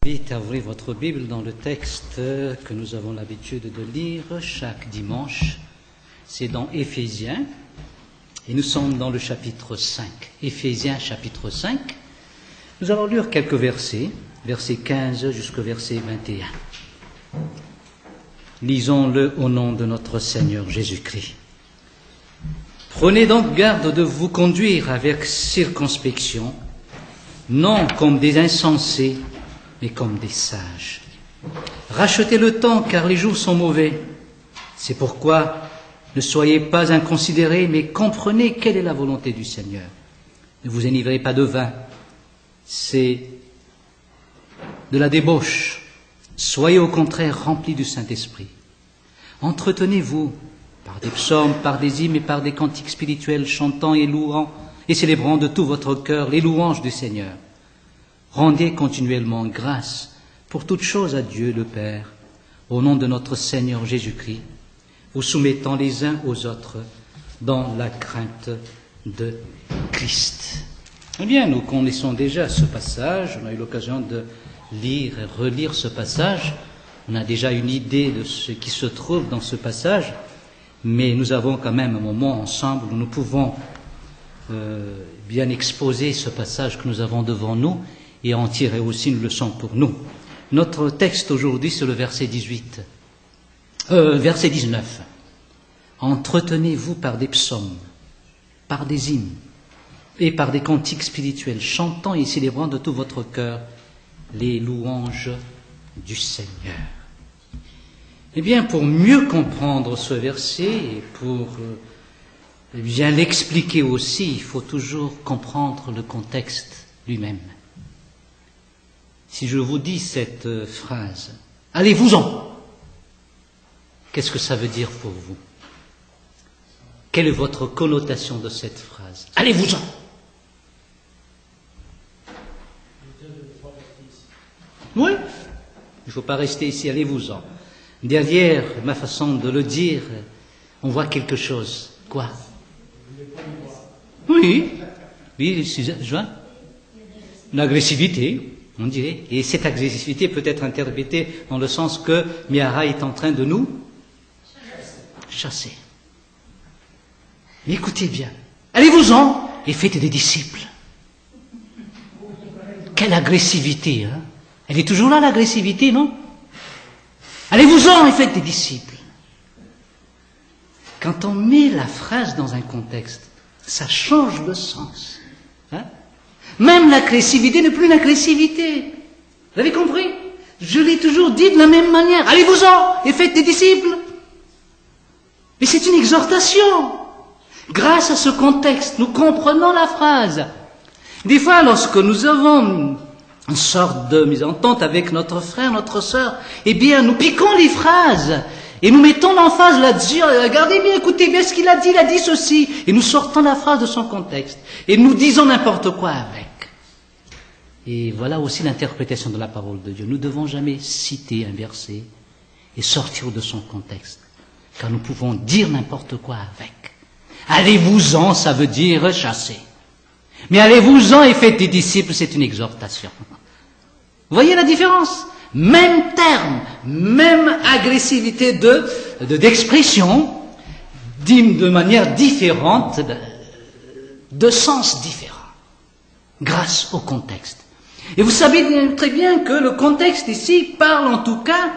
Vite à ouvrir votre Bible dans le texte que nous avons l'habitude de lire chaque dimanche. C'est dans Éphésiens, et nous sommes dans le chapitre 5. Éphésiens chapitre 5. Nous allons lire quelques versets, versets 15 jusqu'au verset 21. Lisons-le au nom de notre Seigneur Jésus-Christ. Prenez donc garde de vous conduire avec circonspection, non comme des insensés, mais comme des sages. Rachetez le temps, car les jours sont mauvais. C'est pourquoi ne soyez pas inconsidérés, mais comprenez quelle est la volonté du Seigneur. Ne vous enivrez pas de vin, c'est de la débauche. Soyez au contraire remplis du Saint-Esprit. Entretenez-vous par des psaumes, par des hymnes et par des cantiques spirituels, chantant et louant et célébrant de tout votre cœur les louanges du Seigneur. Rendez continuellement grâce pour toutes choses à Dieu le Père, au nom de notre Seigneur Jésus-Christ, vous soumettant les uns aux autres dans la crainte de Christ. Eh bien, nous connaissons déjà ce passage, on a eu l'occasion de lire et relire ce passage, on a déjà une idée de ce qui se trouve dans ce passage, mais nous avons quand même un moment ensemble où nous pouvons bien exposer ce passage que nous avons devant nous et en tirer aussi une leçon pour nous. Notre texte aujourd'hui, c'est le verset 19. Entretenez-vous par des psaumes, par des hymnes et par des cantiques spirituels, chantant et célébrant de tout votre cœur les louanges du Seigneur. Eh bien, pour mieux comprendre ce verset et pour bien l'expliquer aussi, il faut toujours comprendre le contexte lui-même. Si je vous dis cette phrase, « Allez-vous-en », qu'est-ce que ça veut dire pour vous? Quelle est votre connotation de cette phrase? « Allez-vous-en ». Oui, il ne faut pas rester ici, allez-vous-en. Derrière ma façon de le dire, on voit quelque chose. Quoi? Oui, Juin, l'agressivité. On dirait, et cette agressivité peut être interprétée dans le sens que Miara est en train de nous chasser. Mais écoutez bien, allez-vous-en et faites des disciples. Quelle agressivité, hein? Elle est toujours là, l'agressivité, non? Allez-vous-en et faites des disciples. Quand on met la phrase dans un contexte, ça change le sens. Hein? Même l'agressivité n'est plus une agressivité. Vous avez compris? Je l'ai toujours dit de la même manière. Allez-vous-en et faites des disciples. Mais c'est une exhortation. Grâce à ce contexte, nous comprenons la phrase. Des fois, lorsque nous avons une sorte de mésentente avec notre frère, notre sœur, eh bien, nous piquons les phrases et nous mettons l'emphase là-dessus. Regardez bien, écoutez bien ce qu'il a dit ceci. Et nous sortons la phrase de son contexte. Et nous disons n'importe quoi avec. Et voilà aussi l'interprétation de la parole de Dieu. Nous ne devons jamais citer un verset et sortir de son contexte, car nous pouvons dire n'importe quoi avec. Allez-vous-en, ça veut dire chasser. Mais allez-vous-en et faites des disciples, c'est une exhortation. Vous voyez la différence? Même terme, même agressivité d'expression, dit de manière différente, de sens différent, grâce au contexte. Et vous savez très bien que le contexte ici parle en tout cas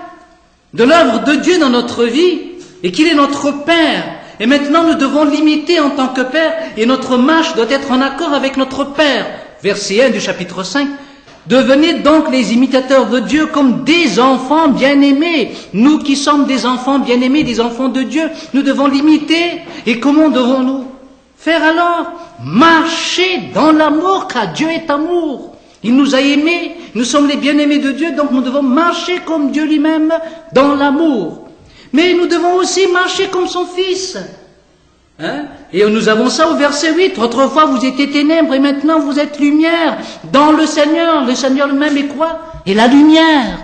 de l'œuvre de Dieu dans notre vie et qu'il est notre Père. Et maintenant nous devons l'imiter en tant que Père et notre marche doit être en accord avec notre Père. Verset 1 du chapitre 5. Devenez donc les imitateurs de Dieu comme des enfants bien-aimés. Nous qui sommes des enfants bien-aimés, des enfants de Dieu, nous devons l'imiter. Et comment devons-nous faire alors? Marcher dans l'amour, car Dieu est amour. Il nous a aimés, nous sommes les bien-aimés de Dieu, donc nous devons marcher comme Dieu lui-même dans l'amour. Mais nous devons aussi marcher comme son Fils. Hein? Et nous avons ça au verset 8. Autrefois vous étiez ténèbres et maintenant vous êtes lumière dans le Seigneur. Le Seigneur lui-même est quoi? Est la lumière.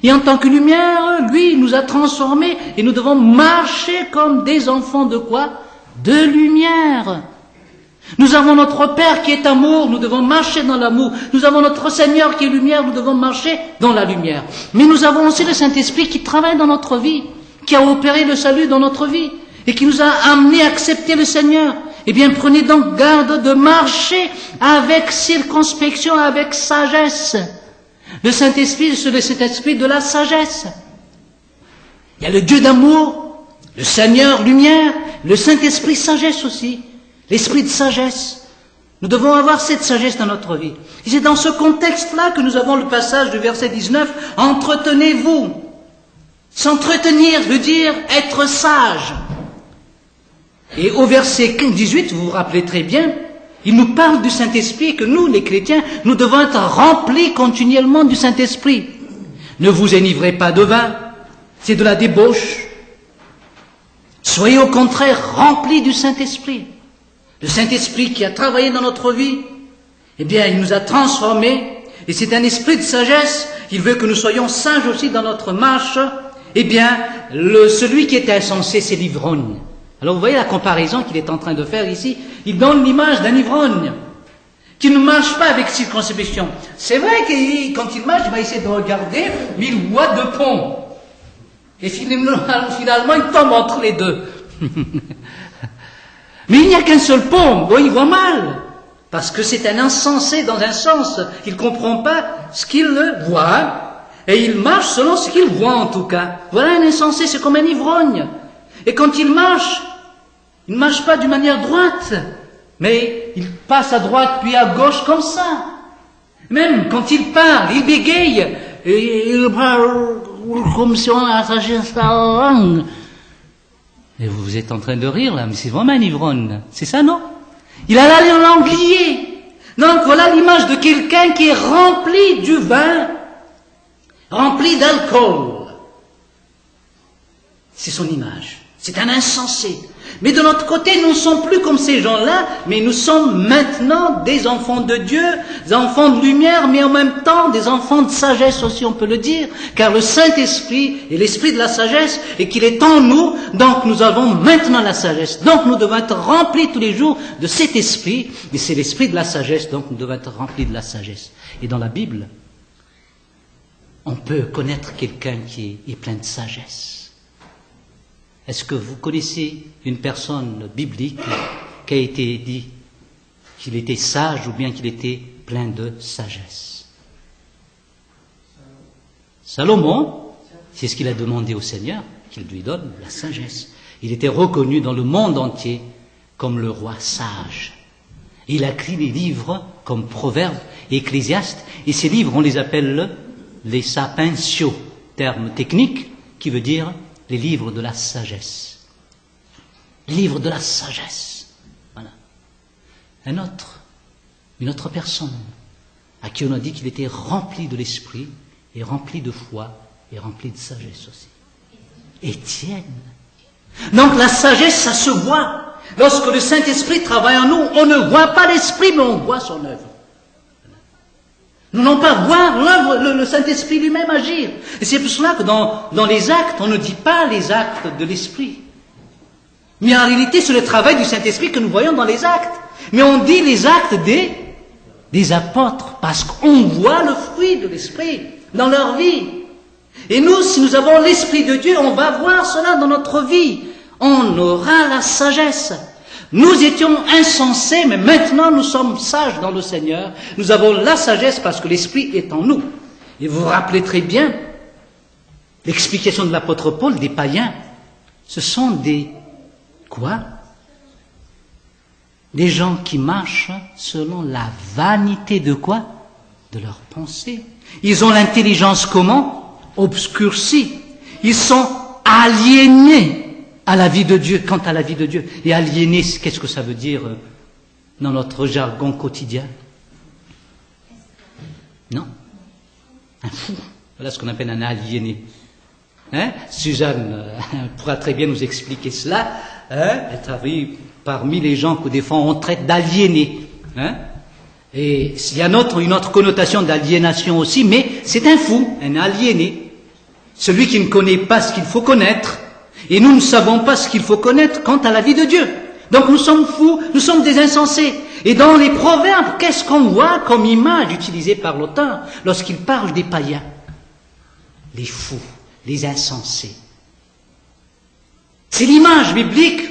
Et en tant que lumière, lui, il nous a transformés et nous devons marcher comme des enfants de quoi? De lumière. Nous avons notre Père qui est amour, nous devons marcher dans l'amour. Nous avons notre Seigneur qui est lumière, nous devons marcher dans la lumière. Mais nous avons aussi le Saint-Esprit qui travaille dans notre vie, qui a opéré le salut dans notre vie et qui nous a amenés à accepter le Seigneur. Eh bien, prenez donc garde de marcher avec circonspection, avec sagesse. Le Saint-Esprit, c'est le Saint-Esprit de la sagesse. Il y a le Dieu d'amour, le Seigneur lumière, le Saint-Esprit sagesse aussi. L'esprit de sagesse. Nous devons avoir cette sagesse dans notre vie. Et c'est dans ce contexte-là que nous avons le passage du verset 19. Entretenez-vous. S'entretenir veut dire être sage. Et au verset 18, vous vous rappelez très bien, il nous parle du Saint-Esprit et que nous, les chrétiens, nous devons être remplis continuellement du Saint-Esprit. Ne vous enivrez pas de vin, c'est de la débauche. Soyez au contraire remplis du Saint-Esprit. Le Saint-Esprit qui a travaillé dans notre vie, eh bien, il nous a transformés, et c'est un esprit de sagesse. Il veut que nous soyons sages aussi dans notre marche. Eh bien, celui qui est insensé, c'est l'ivrogne. Alors, vous voyez la comparaison qu'il est en train de faire ici. Il donne l'image d'un ivrogne qui ne marche pas avec circonspection. C'est vrai que quand il marche, il va essayer de regarder, mais il voit deux ponts. Et finalement, il tombe entre les deux. Mais il n'y a qu'un seul pont, bon, il voit mal, parce que c'est un insensé dans un sens, il ne comprend pas ce qu'il voit, et il marche selon ce qu'il voit en tout cas. Voilà un insensé, c'est comme un ivrogne. Et quand il ne marche pas d'une manière droite, mais il passe à droite puis à gauche comme ça. Même quand il parle, il bégaye, et il parle comme si on attachait sa langue. Et vous êtes en train de rire là, mais c'est vraiment un ivrogne. C'est ça, non? Il a la langue liée. Donc voilà l'image de quelqu'un qui est rempli du vin, rempli d'alcool. C'est son image. C'est un insensé. Mais de notre côté, nous ne sommes plus comme ces gens-là, mais nous sommes maintenant des enfants de Dieu, des enfants de lumière, mais en même temps des enfants de sagesse aussi, on peut le dire, car le Saint-Esprit est l'esprit de la sagesse et qu'il est en nous, donc nous avons maintenant la sagesse. Donc nous devons être remplis tous les jours de cet esprit, et c'est l'esprit de la sagesse, donc nous devons être remplis de la sagesse. Et dans la Bible, on peut connaître quelqu'un qui est plein de sagesse. Est-ce que vous connaissez une personne biblique qui a été dit qu'il était sage ou bien qu'il était plein de sagesse? Salomon, c'est ce qu'il a demandé au Seigneur, qu'il lui donne la sagesse. Il était reconnu dans le monde entier comme le roi sage. Il a écrit des livres comme Proverbes et Ecclésiastes, et ces livres, on les appelle les sapentio, terme technique qui veut dire les livres de la sagesse. Les livres de la sagesse. Voilà. Une autre personne, à qui on a dit qu'il était rempli de l'esprit, et rempli de foi, et rempli de sagesse aussi. Étienne. Donc la sagesse, ça se voit. Lorsque le Saint-Esprit travaille en nous, on ne voit pas l'Esprit, mais on voit son œuvre. Nous n'allons pas voir l'œuvre, le Saint-Esprit lui-même agir. Et c'est pour cela que dans les actes, on ne dit pas les actes de l'Esprit. Mais en réalité, c'est le travail du Saint-Esprit que nous voyons dans les actes. Mais on dit les actes des apôtres, parce qu'on voit le fruit de l'Esprit dans leur vie. Et nous, si nous avons l'Esprit de Dieu, on va voir cela dans notre vie. On aura la sagesse. Nous étions insensés, mais maintenant nous sommes sages dans le Seigneur. Nous avons la sagesse parce que l'Esprit est en nous. Et vous vous rappelez très bien l'explication de l'apôtre Paul des païens. Ce sont des quoi? Des gens qui marchent selon la vanité de quoi? De leurs pensées. Ils ont l'intelligence comment? Obscurcie. Ils sont aliénés à la vie de Dieu, quant à la vie de Dieu. Et aliéné, qu'est-ce que ça veut dire dans notre jargon quotidien? Non? Un fou. Voilà ce qu'on appelle un aliéné. Hein? Suzanne pourra très bien nous expliquer cela. Hein? Elle travaille parmi les gens que des fois on traite d'aliénés. Hein? Et il y a une autre connotation d'aliénation aussi, mais c'est un fou, un aliéné. Celui qui ne connaît pas ce qu'il faut connaître. Et nous ne savons pas ce qu'il faut connaître quant à la vie de Dieu. Donc nous sommes fous, nous sommes des insensés. Et dans les proverbes, qu'est-ce qu'on voit comme image utilisée par l'auteur lorsqu'il parle des païens? Les fous, les insensés. C'est l'image biblique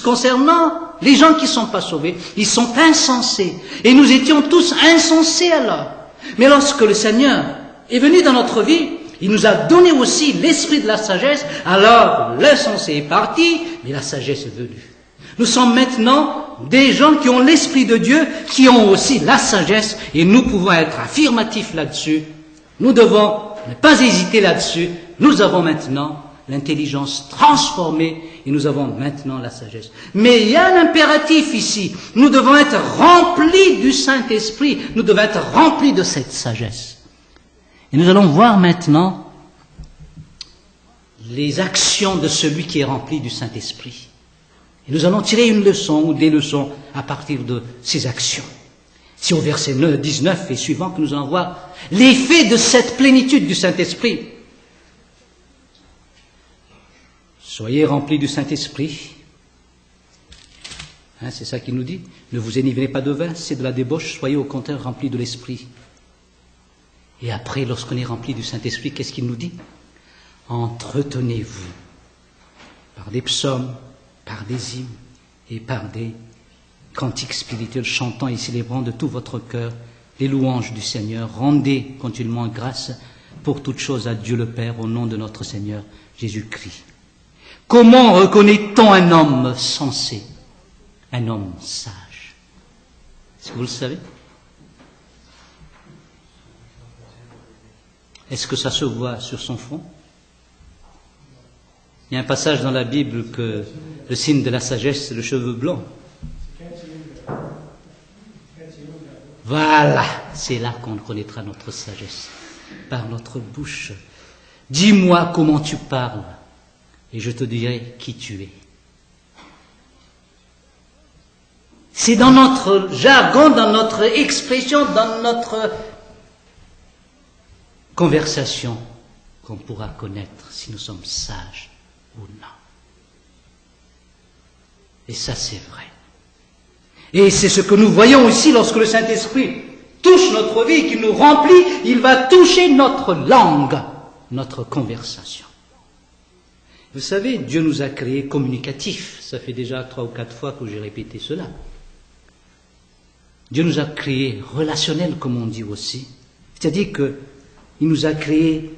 concernant les gens qui ne sont pas sauvés. Ils sont insensés. Et nous étions tous insensés alors. Mais lorsque le Seigneur est venu dans notre vie, il nous a donné aussi l'esprit de la sagesse. Alors l'insensé est parti, mais la sagesse est venue. Nous sommes maintenant des gens qui ont l'esprit de Dieu, qui ont aussi la sagesse, et nous pouvons être affirmatifs là-dessus. Nous devons ne pas hésiter là-dessus. Nous avons maintenant l'intelligence transformée et nous avons maintenant la sagesse. Mais il y a un impératif ici. Nous devons être remplis du Saint-Esprit. Nous devons être remplis de cette sagesse. Et nous allons voir maintenant les actions de celui qui est rempli du Saint-Esprit. Et nous allons tirer une leçon ou des leçons à partir de ces actions. C'est au verset 19 et suivant que nous allons voir l'effet de cette plénitude du Saint-Esprit. Soyez remplis du Saint-Esprit. C'est ça qu'il nous dit. Ne vous enivrez pas de vin, c'est de la débauche. Soyez au contraire remplis de l'Esprit. Et après, lorsqu'on est rempli du Saint-Esprit, qu'est-ce qu'il nous dit? Entretenez-vous par des psaumes, par des hymnes et par des cantiques spirituels, chantant et célébrant de tout votre cœur les louanges du Seigneur. Rendez continuellement grâce pour toutes choses à Dieu le Père au nom de notre Seigneur Jésus-Christ. Comment reconnaît-on un homme sensé, un homme sage? Est-ce que vous le savez? Est-ce que ça se voit sur son front? Il y a un passage dans la Bible que le signe de la sagesse, c'est le cheveu blanc. Voilà, c'est là qu'on connaîtra notre sagesse, par notre bouche. Dis-moi comment tu parles, et je te dirai qui tu es. C'est dans notre jargon, dans notre expression, dans notre conversation qu'on pourra connaître si nous sommes sages ou non. Et ça, c'est vrai. Et c'est ce que nous voyons aussi lorsque le Saint-Esprit touche notre vie, qu'il nous remplit, il va toucher notre langue, notre conversation. Vous savez, Dieu nous a créés communicatifs. Ça fait déjà 3 ou 4 fois que j'ai répété cela. Dieu nous a créés relationnels, comme on dit aussi. C'est-à-dire qu'il nous a créés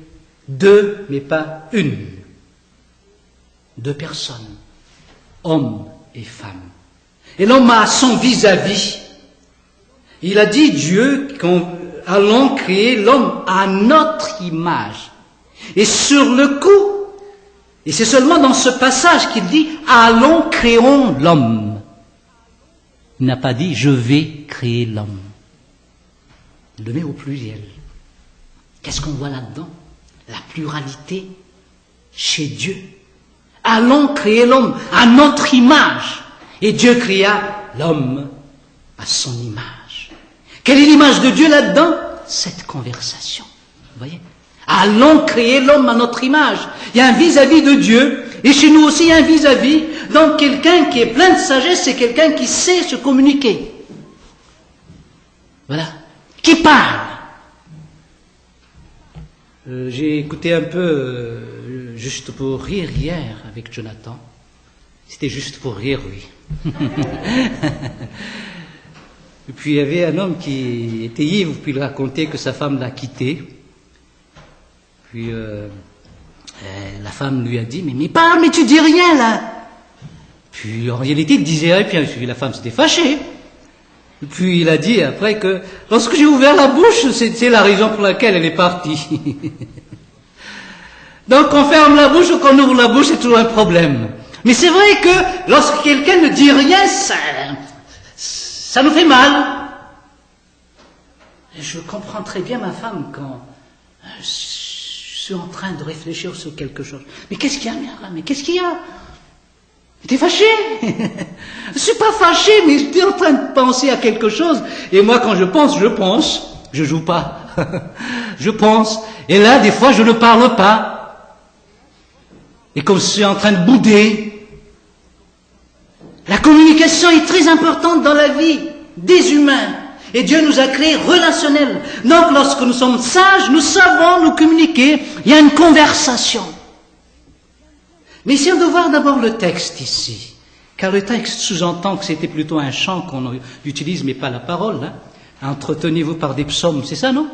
2, mais pas une. 2 personnes, homme et femme. Et l'homme a son vis-à-vis. Il a dit, Dieu, allons créer l'homme à notre image. Et sur le coup, et c'est seulement dans ce passage qu'il dit, allons créons l'homme. Il n'a pas dit, je vais créer l'homme. Il le met au pluriel. Qu'est-ce qu'on voit là-dedans? La pluralité chez Dieu. Allons créer l'homme à notre image. Et Dieu créa l'homme à son image. Quelle est l'image de Dieu là-dedans? Cette conversation. Vous voyez? Allons créer l'homme à notre image. Il y a un vis-à-vis de Dieu. Et chez nous aussi, il y a un vis-à-vis. Donc quelqu'un qui est plein de sagesse, c'est quelqu'un qui sait se communiquer. Voilà. Qui parle. J'ai écouté un peu Juste pour rire hier avec Jonathan. C'était juste pour rire, oui. Et puis il y avait un homme qui était ivre, puis il racontait que sa femme l'a quitté. Puis la femme lui a dit, mais parle, mais tu dis rien là. Puis en réalité il disait rien, puis la femme s'était fâchée. Et puis il a dit après que lorsque j'ai ouvert la bouche, c'est la raison pour laquelle elle est partie. Donc on ferme la bouche ou qu'on ouvre la bouche, c'est toujours un problème. Mais c'est vrai que lorsque quelqu'un ne dit rien, ça nous fait mal. Et je comprends très bien ma femme quand je suis en train de réfléchir sur quelque chose. Mais qu'est-ce qu'il y a, Myriam? Mais qu'est-ce qu'il y a? T'es fâché? Je suis pas fâché, mais j'étais en train de penser à quelque chose. Et moi, quand je pense, je joue pas. Je pense. Et là, des fois, je ne parle pas. Et comme je suis en train de bouder, La communication est très importante dans la vie des humains. Et Dieu nous a créés relationnels. Donc lorsque nous sommes sages, nous savons nous communiquer. Il y a une conversation. Mais si on doit voir d'abord le texte ici, car le texte sous-entend que c'était plutôt un chant qu'on utilise, mais pas la parole. Hein. Entretenez-vous par des psaumes, c'est ça, non?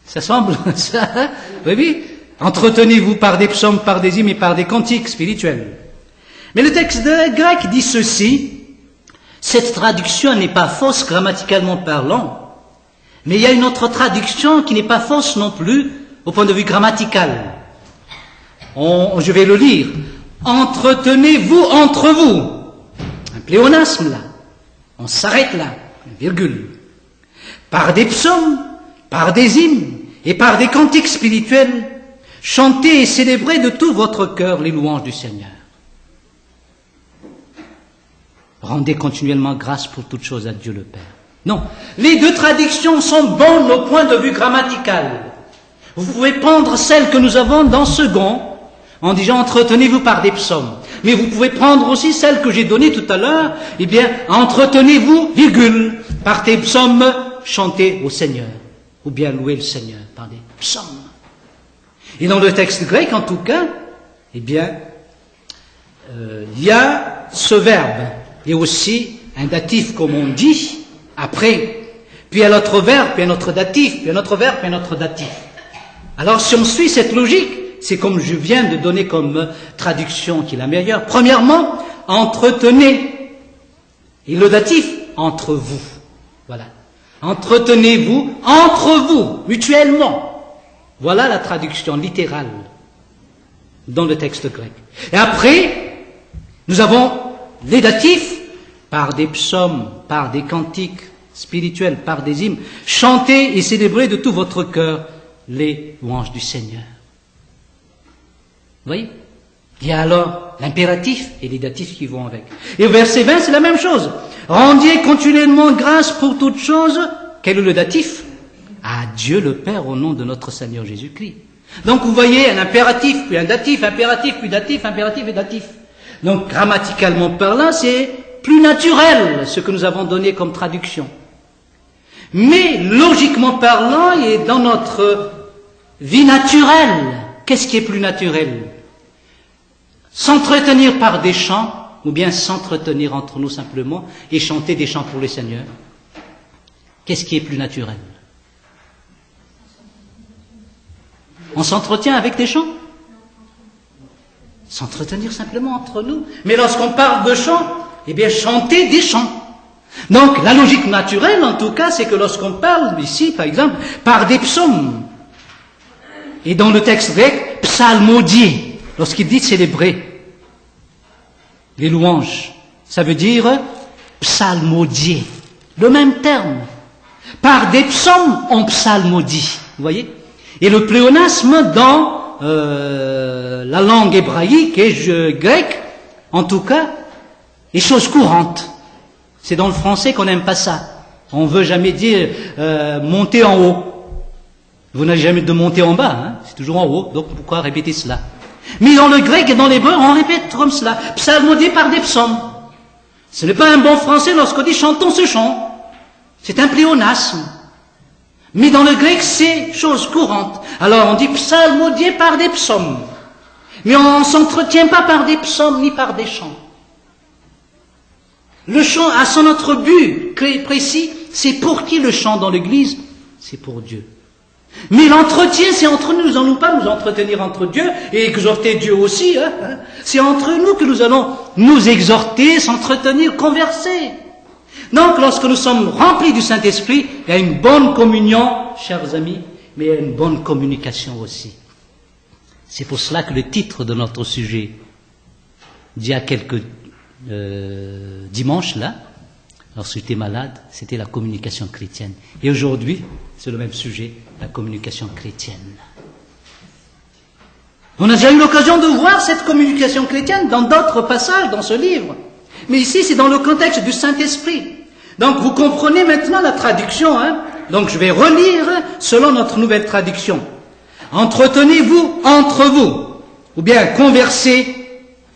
Ça semble, ça, hein? Oui, oui. Entretenez-vous par des psaumes, par des hymnes et par des cantiques spirituels. Mais le texte grec dit ceci. Cette traduction n'est pas fausse grammaticalement parlant, mais il y a une autre traduction qui n'est pas fausse non plus au point de vue grammatical. Je vais le lire. Entretenez-vous entre vous. Un pléonasme là. On s'arrête là. Une virgule. Par des psaumes, par des hymnes et par des cantiques spirituels, chantez et célébrez de tout votre cœur les louanges du Seigneur. Rendez continuellement grâce pour toutes choses à Dieu le Père. Non, les deux traductions sont bonnes au point de vue grammatical. Vous pouvez prendre celle que nous avons dans second, en disant entretenez-vous par des psaumes. Mais vous pouvez prendre aussi celle que j'ai donnée tout à l'heure, eh bien, entretenez-vous, virgule, par des psaumes, chantez au Seigneur. Ou bien louez le Seigneur par des psaumes. Et dans le texte grec, en tout cas, eh bien, il y a ce verbe. Et aussi un datif, comme on dit, après, puis un autre verbe, puis un autre datif, puis un autre verbe, puis un autre datif. Alors si on suit cette logique, c'est comme je viens de donner comme traduction qui est la meilleure. Premièrement, entretenez. Et le datif, entre vous. Voilà. Entretenez-vous entre vous, mutuellement. Voilà la traduction littérale dans le texte grec. Et après, nous avons les datifs, par des psaumes, par des cantiques spirituels, par des hymnes, chantez et célébrez de tout votre cœur les louanges du Seigneur. Vous voyez? Il y a alors l'impératif et les datifs qui vont avec. Et au verset 20, c'est la même chose. Rendiez continuellement grâce pour toutes choses. Quel est le datif? À Dieu le Père au nom de notre Seigneur Jésus-Christ. Donc vous voyez un impératif, puis un datif, impératif, puis datif, impératif et datif. Donc, grammaticalement parlant, c'est plus naturel ce que nous avons donné comme traduction. Mais, logiquement parlant, et dans notre vie naturelle, qu'est-ce qui est plus naturel? S'entretenir par des chants, ou bien s'entretenir entre nous simplement, et chanter des chants pour le Seigneur. Qu'est-ce qui est plus naturel? On s'entretient avec des chants? S'entretenir simplement entre nous. Mais lorsqu'on parle de chants, eh bien, chanter des chants. Donc, la logique naturelle, en tout cas, c'est que lorsqu'on parle ici, par exemple, par des psaumes, et dans le texte grec, psalmodier, lorsqu'il dit célébrer les louanges, ça veut dire psalmodier, le même terme. Par des psaumes, on psalmodie, vous voyez? Et le pléonasme dans la langue hébraïque et grecque, en tout cas, est chose courante. C'est dans le français qu'on n'aime pas ça. On ne veut jamais dire monter en haut. Vous n'avez jamais de monter en bas, hein? C'est toujours en haut, donc pourquoi répéter cela? Mais dans le grec et dans l'hébreu, on répète comme cela, psalmodié par des psaumes. Ce n'est pas un bon français lorsqu'on dit chantons ce chant. C'est un pléonasme. Mais dans le grec, c'est chose courante. Alors on dit psalmodié par des psaumes. Mais on ne s'entretient pas par des psaumes ni par des chants. Le chant a son autre but précis. C'est pour qui le chant dans l'église? C'est pour Dieu. Mais l'entretien, c'est entre nous. Nous n'allons pas nous entretenir entre Dieu et exhorter Dieu aussi. Hein. C'est entre nous que nous allons nous exhorter, s'entretenir, converser. Donc, lorsque nous sommes remplis du Saint-Esprit, il y a une bonne communion, chers amis, mais il y a une bonne communication aussi. C'est pour cela que le titre de notre sujet, d'il y a quelques dimanches là, lorsque j'étais malade, c'était la communication chrétienne. Et aujourd'hui, c'est le même sujet, la communication chrétienne. On a déjà eu l'occasion de voir cette communication chrétienne dans d'autres passages dans ce livre. Mais ici, c'est dans le contexte du Saint-Esprit. Donc, vous comprenez maintenant la traduction, hein? Donc, je vais relire selon notre nouvelle traduction. Entretenez-vous entre vous, ou bien conversez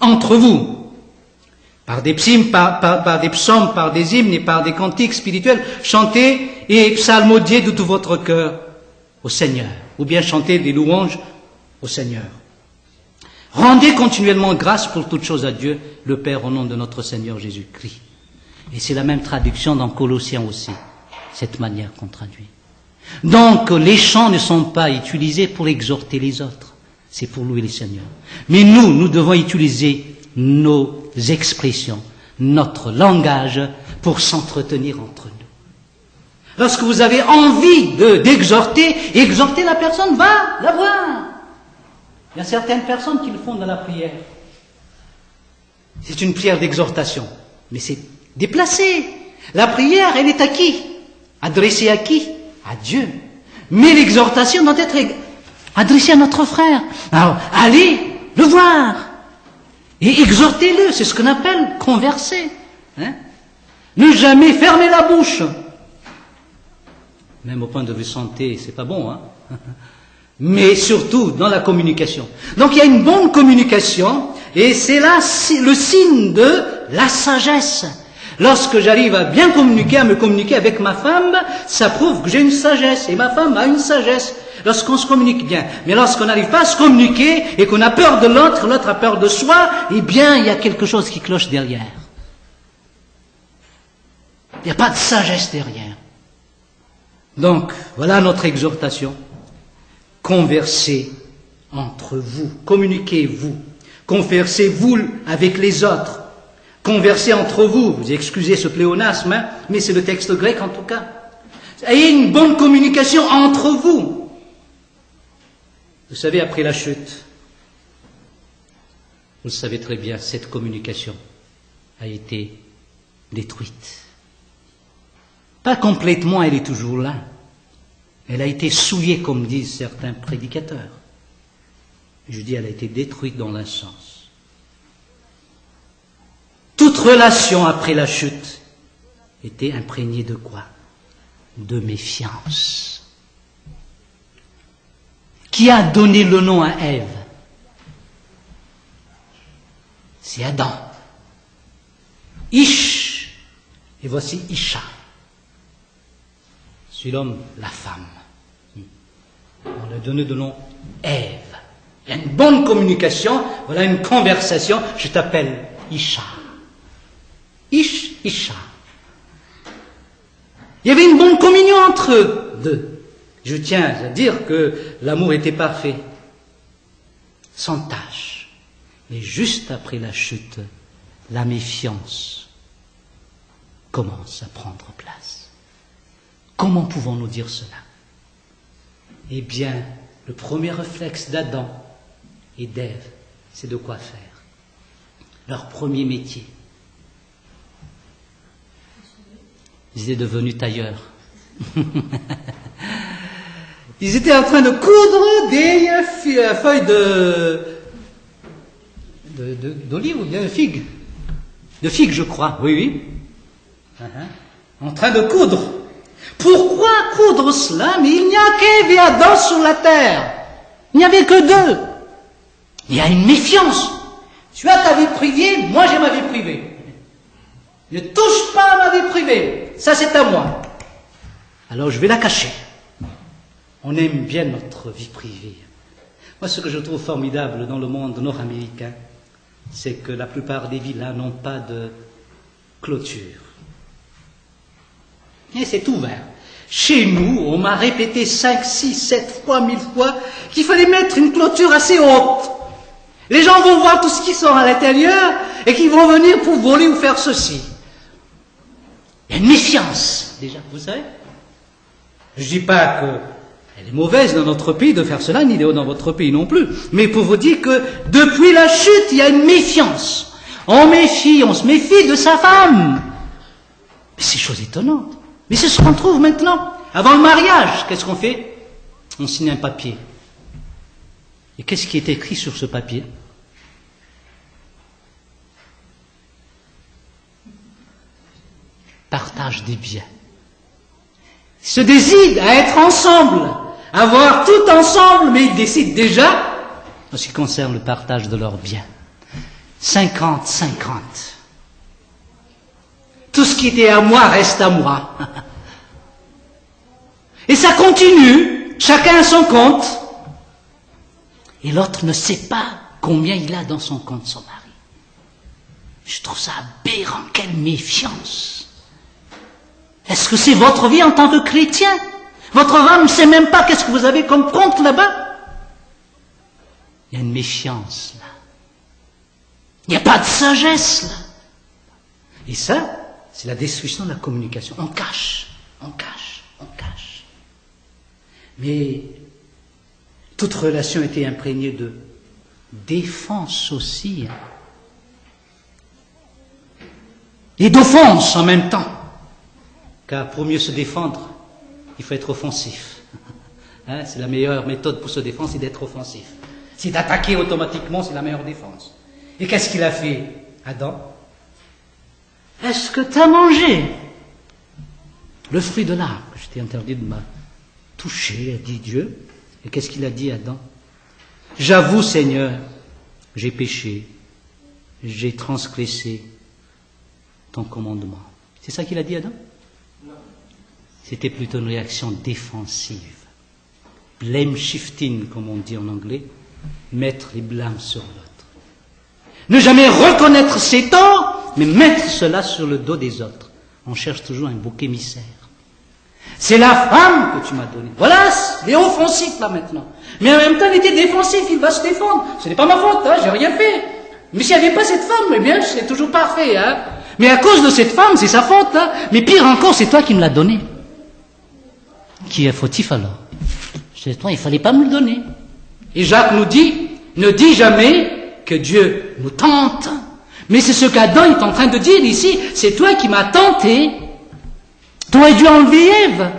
entre vous. Par des psaumes, par des hymnes et par des cantiques spirituels, chantez et psalmodiez de tout votre cœur au Seigneur, ou bien chantez des louanges au Seigneur. Rendez continuellement grâce pour toutes choses à Dieu, le Père, au nom de notre Seigneur Jésus-Christ. Et c'est la même traduction dans Colossiens aussi, cette manière qu'on traduit. Donc, les chants ne sont pas utilisés pour exhorter les autres, c'est pour louer le Seigneur. Mais nous devons utiliser nos expressions, notre langage, pour s'entretenir entre nous. Lorsque vous avez envie d'exhorter, exhorter la personne, va la voir. Il y a certaines personnes qui le font dans la prière. C'est une prière d'exhortation, mais c'est déplacé. La prière, elle est à qui? Adressée à qui? À Dieu. Mais l'exhortation doit être adressée à notre frère. Alors, allez le voir et exhortez-le. C'est ce qu'on appelle converser. Ne jamais fermer la bouche. Même au point de vue santé, c'est pas bon, hein? Mais surtout dans la communication. Donc il y a une bonne communication, et c'est là le signe de la sagesse. Lorsque j'arrive à bien communiquer, à me communiquer avec ma femme, ça prouve que j'ai une sagesse, et ma femme a une sagesse, lorsqu'on se communique bien. Mais lorsqu'on n'arrive pas à se communiquer, et qu'on a peur de l'autre, l'autre a peur de soi, eh bien il y a quelque chose qui cloche derrière. Il n'y a pas de sagesse derrière. Donc, voilà notre exhortation. Conversez entre vous, communiquez-vous, conversez-vous avec les autres, conversez entre vous, vous excusez ce pléonasme, hein, mais c'est le texte grec en tout cas. Ayez une bonne communication entre vous. Vous savez, après la chute, vous le savez très bien, cette communication a été détruite. Pas complètement, elle est toujours là. Elle a été souillée, comme disent certains prédicateurs. Je dis, elle a été détruite dans un sens. Toute relation après la chute était imprégnée de quoi? De méfiance. Qui a donné le nom à Ève? C'est Adam. Ish, et voici Isha. C'est l'homme, la femme. On lui a donné le nom Ève. Il y a une bonne communication, voilà une conversation. Je t'appelle Isha. Isha. Il y avait une bonne communion entre eux deux. Je tiens à dire que l'amour était parfait, sans tache. Mais juste après la chute, la méfiance commence à prendre place. Comment pouvons-nous dire cela? Eh bien, le premier réflexe d'Adam et d'Ève, c'est de quoi faire? Leur premier métier. Ils étaient devenus tailleurs. Ils étaient en train de coudre des feuilles d'olive ou bien de figue. De figue, je crois, oui. En train de coudre. Pourquoi coudre cela? Mais il n'y a qu'Ève et Adam sur la terre. Il n'y avait que deux. Il y a une méfiance. Tu as ta vie privée, moi j'ai ma vie privée. Ne touche pas à ma vie privée. Ça c'est à moi. Alors je vais la cacher. On aime bien notre vie privée. Moi ce que je trouve formidable dans le monde nord-américain, c'est que la plupart des villas n'ont pas de clôture. Et c'est ouvert. Chez nous, on m'a répété 5, 6, 7 fois, 1000 fois qu'il fallait mettre une clôture assez haute. Les gens vont voir tout ce qui sort à l'intérieur et qu'ils vont venir pour voler ou faire ceci. Il y a une méfiance, déjà, vous savez. Je ne dis pas qu'elle est mauvaise dans notre pays de faire cela, ni dans votre pays non plus. Mais pour vous dire que depuis la chute, il y a une méfiance. On se méfie de sa femme. Mais c'est chose étonnante. Mais c'est ce qu'on trouve maintenant. Avant le mariage, qu'est-ce qu'on fait? On signe un papier. Et qu'est-ce qui est écrit sur ce papier? Partage des biens. Ils se décident à être ensemble, à avoir tout ensemble, mais ils décident déjà, en ce qui concerne le partage de leurs biens, 50-50. Tout ce qui était à moi reste à moi. Et ça continue, chacun à son compte. Et l'autre ne sait pas combien il a dans son compte, son mari. Je trouve ça aberrant, quelle méfiance. Est-ce que c'est votre vie en tant que chrétien? Votre femme ne sait même pas qu'est-ce que vous avez comme compte là-bas. Il y a une méfiance là. Il n'y a pas de sagesse là. Et ça, c'est la destruction de la communication. On cache, on cache, on cache. Mais toute relation était imprégnée de défense aussi. Et d'offense en même temps. Car pour mieux se défendre, il faut être offensif. Hein, c'est la meilleure méthode pour se défendre, c'est d'être offensif. C'est d'attaquer automatiquement, c'est la meilleure défense. Et qu'est-ce qu'il a fait, Adam? Est-ce que tu as mangé le fruit de l'arbre que je t'ai interdit de me toucher, a dit Dieu. Et qu'est-ce qu'il a dit, Adam? J'avoue, Seigneur, j'ai péché, j'ai transgressé ton commandement. C'est ça qu'il a dit, Adam? Non. C'était plutôt une réaction défensive. Blame shifting, comme on dit en anglais, mettre les blâmes sur l'autre. Ne jamais reconnaître ses torts, mais mettre cela sur le dos des autres. On cherche toujours un bouc émissaire. C'est la femme que tu m'as donnée. Voilà, il est offensif là maintenant. Mais en même temps, il était défensif, il va se défendre. Ce n'est pas ma faute, hein, j'ai rien fait. Mais s'il n'y avait pas cette femme, eh bien, je serais toujours parfait. Hein. Mais à cause de cette femme, c'est sa faute. Hein. Mais pire encore, c'est toi qui me l'as donnée. Qui est fautif alors? C'est toi, il ne fallait pas me le donner. Et Jacques nous dit, ne dis jamais que Dieu nous tente. Mais c'est ce qu'Adam est en train de dire ici, c'est toi qui m'as tenté. Tu aurais dû enlever Ève.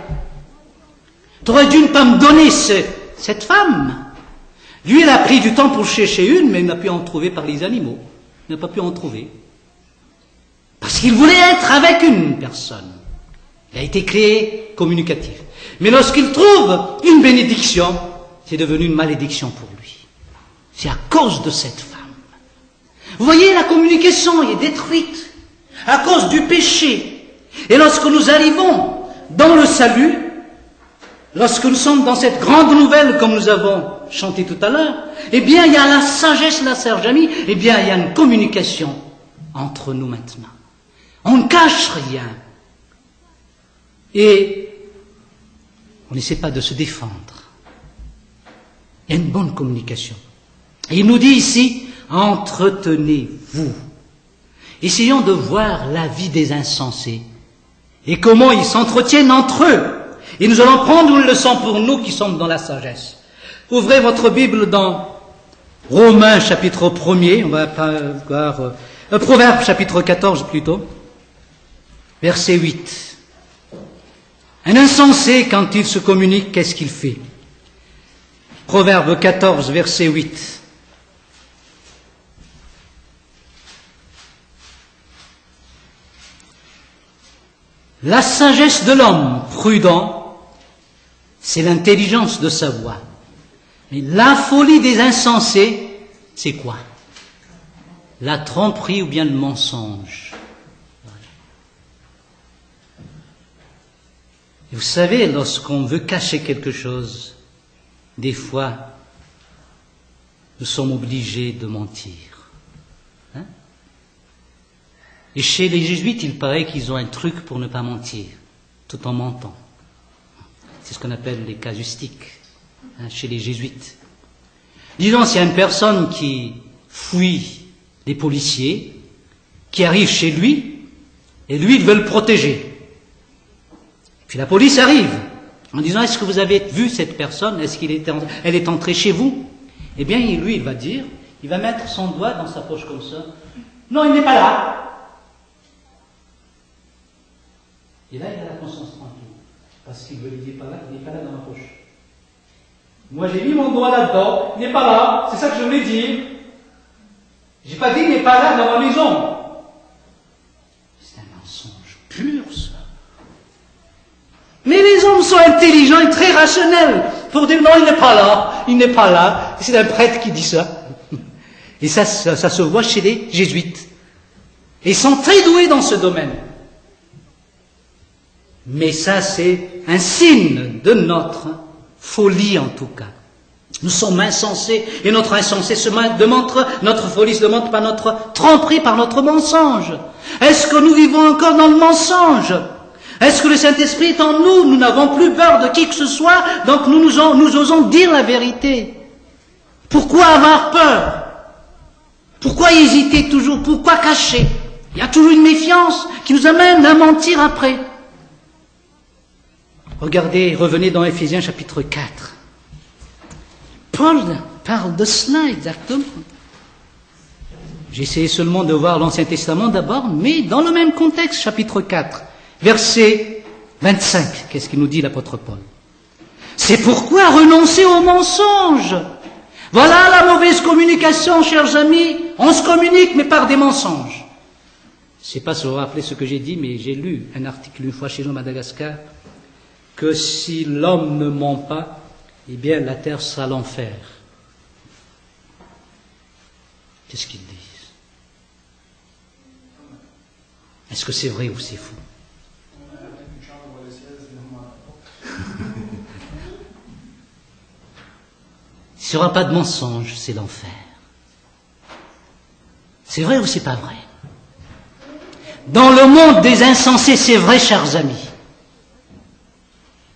Tu aurais dû ne pas me donner cette femme. Lui, il a pris du temps pour chercher une, mais il n'a pu en trouver par les animaux. Il n'a pas pu en trouver. Parce qu'il voulait être avec une personne. Il a été créé communicatif. Mais lorsqu'il trouve une bénédiction, c'est devenu une malédiction pour lui. C'est à cause de cette femme. Vous voyez, la communication est détruite à cause du péché. Et lorsque nous arrivons dans le salut, lorsque nous sommes dans cette grande nouvelle comme nous avons chanté tout à l'heure, eh bien il y a la sagesse, la sœur Jamie, eh bien il y a une communication entre nous maintenant. On ne cache rien. Et on n'essaie pas de se défendre. Il y a une bonne communication. Et il nous dit ici, entretenez-vous. Essayons de voir la vie des insensés et comment ils s'entretiennent entre eux. Et nous allons prendre une leçon pour nous qui sommes dans la sagesse. Ouvrez votre Bible dans Romains chapitre 1er, on va voir Proverbes chapitre 14 plutôt, verset 8. Un insensé, quand il se communique, qu'est-ce qu'il fait? Proverbe 14, verset 8. La sagesse de l'homme prudent, c'est l'intelligence de sa voix. Mais la folie des insensés, c'est quoi? La tromperie ou bien le mensonge. Voilà. Et vous savez, lorsqu'on veut cacher quelque chose, des fois, nous sommes obligés de mentir. Hein? Et chez les jésuites, il paraît qu'ils ont un truc pour ne pas mentir, tout en mentant. C'est ce qu'on appelle les casuistiques, hein, chez les jésuites. Disons, s'il y a une personne qui fuit les policiers, qui arrive chez lui, et lui, il veut le protéger. Puis la police arrive, en disant, est-ce que vous avez vu cette personne? Est-ce qu'elle est entrée chez vous? Eh bien, lui, il va dire, il va mettre son doigt dans sa poche comme ça. Non, il n'est pas là. Et là, il a la conscience tranquille. Parce qu'il veut lui dire, il n'est pas là dans ma poche. Moi, j'ai mis mon doigt là-dedans, il n'est pas là, c'est ça que je voulais dire. J'ai pas dit, il n'est pas là dans ma maison. C'est un mensonge pur, ça. Mais les hommes sont intelligents et très rationnels pour dire, non, il n'est pas là, il n'est pas là. C'est un prêtre qui dit ça. Et ça se voit chez les jésuites. Et ils sont très doués dans ce domaine. Mais ça, c'est un signe de notre folie en tout cas. Nous sommes insensés et notre insensé se démontre, notre folie se démontre par notre tromperie, par notre mensonge. Est-ce que nous vivons encore dans le mensonge? Est-ce que le Saint-Esprit est en nous? Nous n'avons plus peur de qui que ce soit, donc nous osons dire la vérité. Pourquoi avoir peur? Pourquoi hésiter toujours? Pourquoi cacher? Il y a toujours une méfiance qui nous amène à mentir après. Regardez, revenez dans Éphésiens chapitre 4. Paul parle de cela exactement. J'ai essayé seulement de voir l'Ancien Testament d'abord, mais dans le même contexte, chapitre 4, verset 25. Qu'est-ce qu'il nous dit l'apôtre Paul? C'est pourquoi renoncer au mensonge. Voilà la mauvaise communication, chers amis. On se communique, mais par des mensonges. Je ne sais pas si vous vous rappelez ce que j'ai dit, mais j'ai lu un article une fois chez nous à Madagascar, que si l'homme ne ment pas, eh bien la terre sera l'enfer. Qu'est-ce qu'ils disent? Est-ce que c'est vrai ou c'est faux? S'il n'y aura pas de mensonge, c'est l'enfer. C'est vrai ou c'est pas vrai? Dans le monde des insensés, c'est vrai, chers amis.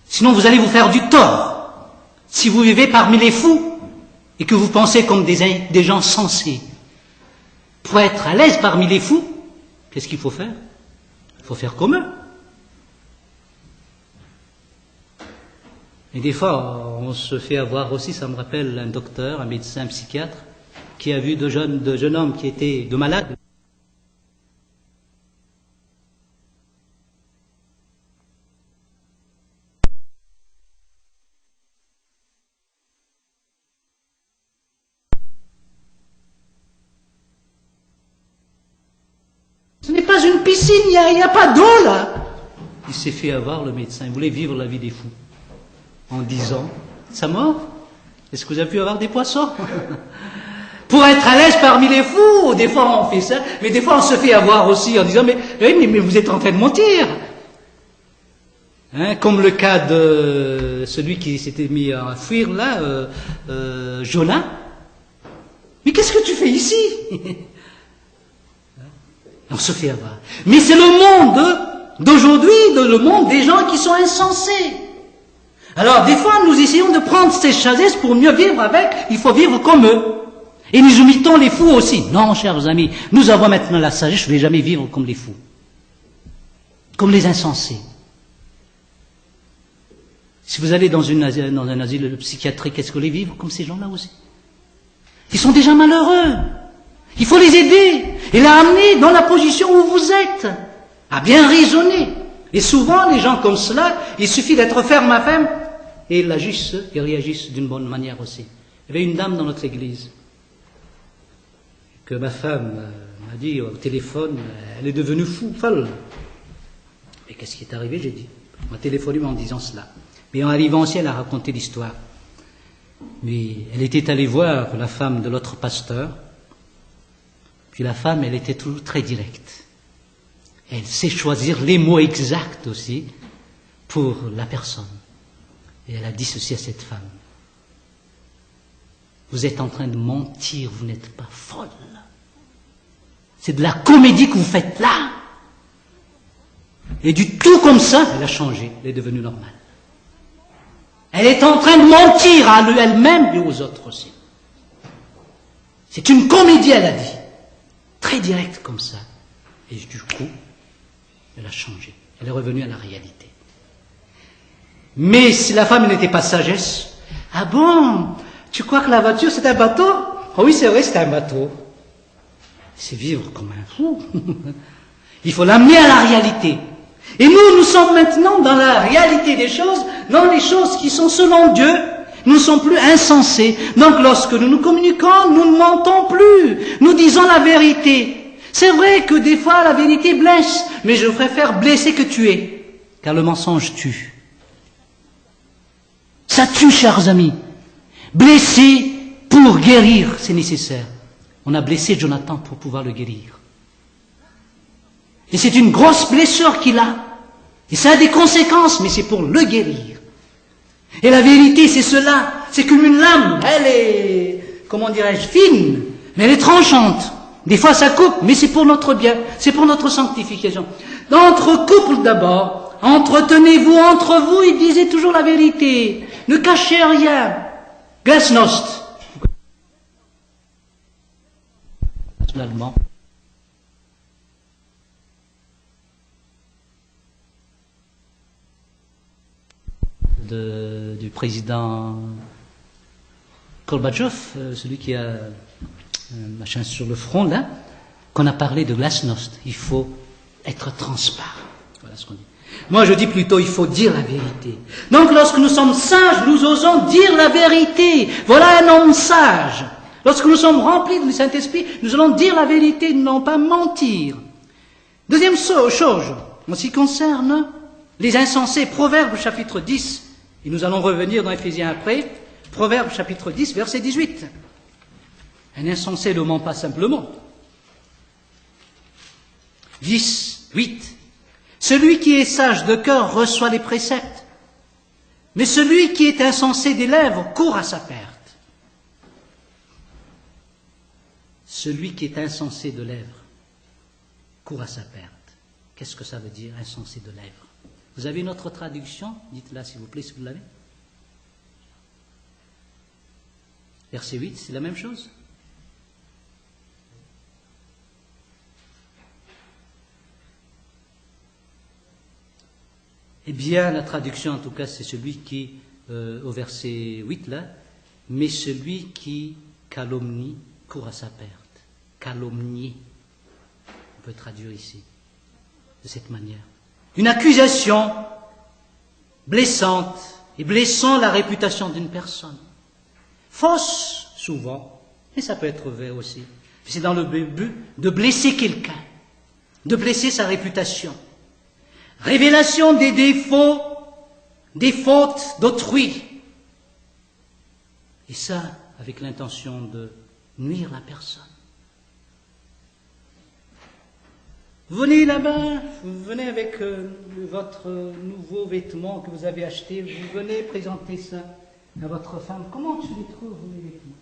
Sinon, vous allez vous faire du tort. Si vous vivez parmi les fous et que vous pensez comme des gens sensés. Pour être à l'aise parmi les fous, qu'est-ce qu'il faut faire? Il faut faire comme eux. Et des fois, on se fait avoir aussi, ça me rappelle un docteur, un médecin, un psychiatre, qui a vu de jeunes hommes qui étaient de malades. Ce n'est pas une piscine, il n'y a pas d'eau là. Il s'est fait avoir, le médecin, il voulait vivre la vie des fous. En disant, ça mort? Est-ce que vous avez pu avoir des poissons? Pour être à l'aise parmi les fous, des fois on fait ça, mais des fois on se fait avoir aussi en disant, mais vous êtes en train de mentir. Hein, comme le cas de celui qui s'était mis à fuir là, Jonas. Mais qu'est-ce que tu fais ici? On se fait avoir. Mais c'est le monde d'aujourd'hui, le monde des gens qui sont insensés. Alors, des fois, nous essayons de prendre ces sagesse pour mieux vivre avec, il faut vivre comme eux. Et nous imitons les fous aussi. Non, chers amis, nous avons maintenant la sagesse, je ne vais jamais vivre comme les fous. Comme les insensés. Si vous allez dans un asile psychiatrique, est-ce que vous voulez vivre comme ces gens-là aussi? Ils sont déjà malheureux. Il faut les aider et les amener dans la position où vous êtes, à bien raisonner. Et souvent, les gens comme cela, il suffit d'être ferme à ferme, et ils agissent, ils réagissent d'une bonne manière aussi. Il y avait une dame dans notre église, que ma femme m'a dit au téléphone, elle est devenue folle. Et qu'est-ce qui est arrivé? J'ai dit, on m'a téléphoné en disant cela. Mais en arrivant aussi, elle a raconté l'histoire. Mais elle était allée voir la femme de l'autre pasteur, puis la femme, elle était toujours très directe. Elle sait choisir les mots exacts aussi pour la personne. Et elle a dit ceci à cette femme. Vous êtes en train de mentir, vous n'êtes pas folle. C'est de la comédie que vous faites là. Et du tout comme ça, elle a changé, elle est devenue normale. Elle est en train de mentir à elle-même et aux autres aussi. C'est une comédie, elle a dit. Très directe comme ça. Et du coup, elle a changé. Elle est revenue à la réalité. Mais si la femme n'était pas sagesse, ah bon, tu crois que la voiture c'est un bateau? Oh oui, c'est vrai, c'est un bateau. C'est vivre comme un fou. Il faut l'amener à la réalité. Et nous sommes maintenant dans la réalité des choses, dans les choses qui sont selon Dieu. Nous ne sommes plus insensés. Donc lorsque nous nous communiquons, nous ne mentons plus. Nous disons la vérité. C'est vrai que des fois la vérité blesse, mais je préfère blesser que tuer, car le mensonge tue. Ça tue, chers amis. Blesser pour guérir, c'est nécessaire. On a blessé Jonathan pour pouvoir le guérir. Et c'est une grosse blessure qu'il a. Et ça a des conséquences, mais c'est pour le guérir. Et la vérité, c'est cela. C'est comme une lame. Elle est, comment dirais-je, fine, mais elle est tranchante. Des fois, ça coupe, mais c'est pour notre bien. C'est pour notre sanctification. Entre couples d'abord, entretenez-vous entre vous et disez toujours la vérité. Ne cachez rien. Glasnost. L'allemand. Du président Gorbatchev, celui qui a un machin sur le front là, qu'on a parlé de glasnost. Il faut être transparent. Voilà ce qu'on dit. Moi je dis plutôt il faut dire la vérité. Donc lorsque nous sommes sages, nous osons dire la vérité. Voilà un homme sage. Lorsque nous sommes remplis du Saint-Esprit, nous allons dire la vérité, non pas mentir. Deuxième chose, en ce qui concerne les insensés, Proverbes chapitre 10, et nous allons revenir dans Éphésiens après, Proverbes chapitre 10, verset 18. Un insensé ne ment pas simplement. 10, 8. Celui qui est sage de cœur reçoit les préceptes, mais celui qui est insensé des lèvres court à sa perte. Celui qui est insensé de lèvres court à sa perte. Qu'est-ce que ça veut dire, insensé de lèvres? Vous avez une autre traduction? Dites-la s'il vous plaît, si vous l'avez. Verset 8, c'est la même chose? Eh bien, la traduction, en tout cas, c'est celui qui, au verset 8, là, mais celui qui calomnie court à sa perte. Calomnier, on peut traduire ici, de cette manière. Une accusation blessante et blessant la réputation d'une personne. Fausse, souvent, mais ça peut être vrai aussi. C'est dans le but de blesser quelqu'un, de blesser sa réputation. Révélation des défauts, des fautes d'autrui. Et ça, avec l'intention de nuire la personne. Vous venez là-bas, vous venez avec votre nouveau vêtement que vous avez acheté, vous venez présenter ça à votre femme. Comment tu les trouves, les vêtements?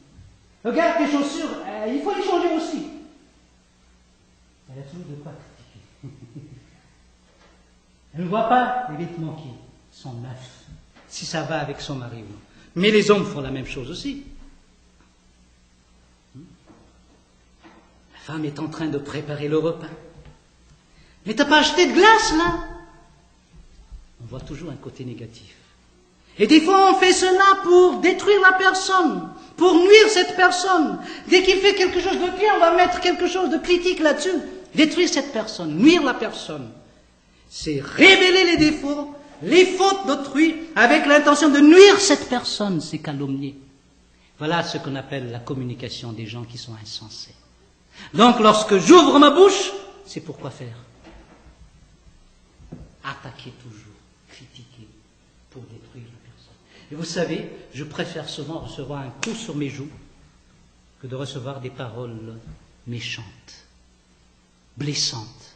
Regarde tes chaussures, il faut les changer aussi. Elle a toujours de quoi critiquer. Elle ne voit pas les vêtements qui sont neufs, si ça va avec son mari ou non. Mais les hommes font la même chose aussi. La femme est en train de préparer le repas. Mais t'as pas acheté de glace, là? On voit toujours un côté négatif. Et des fois, on fait cela pour détruire la personne, pour nuire cette personne. Dès qu'il fait quelque chose de bien, on va mettre quelque chose de critique là-dessus. Détruire cette personne, nuire la personne. C'est révéler les défauts, les fautes d'autrui, avec l'intention de nuire cette personne, c'est calomnier. Voilà ce qu'on appelle la communication des gens qui sont insensés. Donc, lorsque j'ouvre ma bouche, c'est pour quoi faire? Attaquer toujours, critiquer, pour détruire la personne. Et vous savez, je préfère souvent recevoir un coup sur mes joues que de recevoir des paroles méchantes, blessantes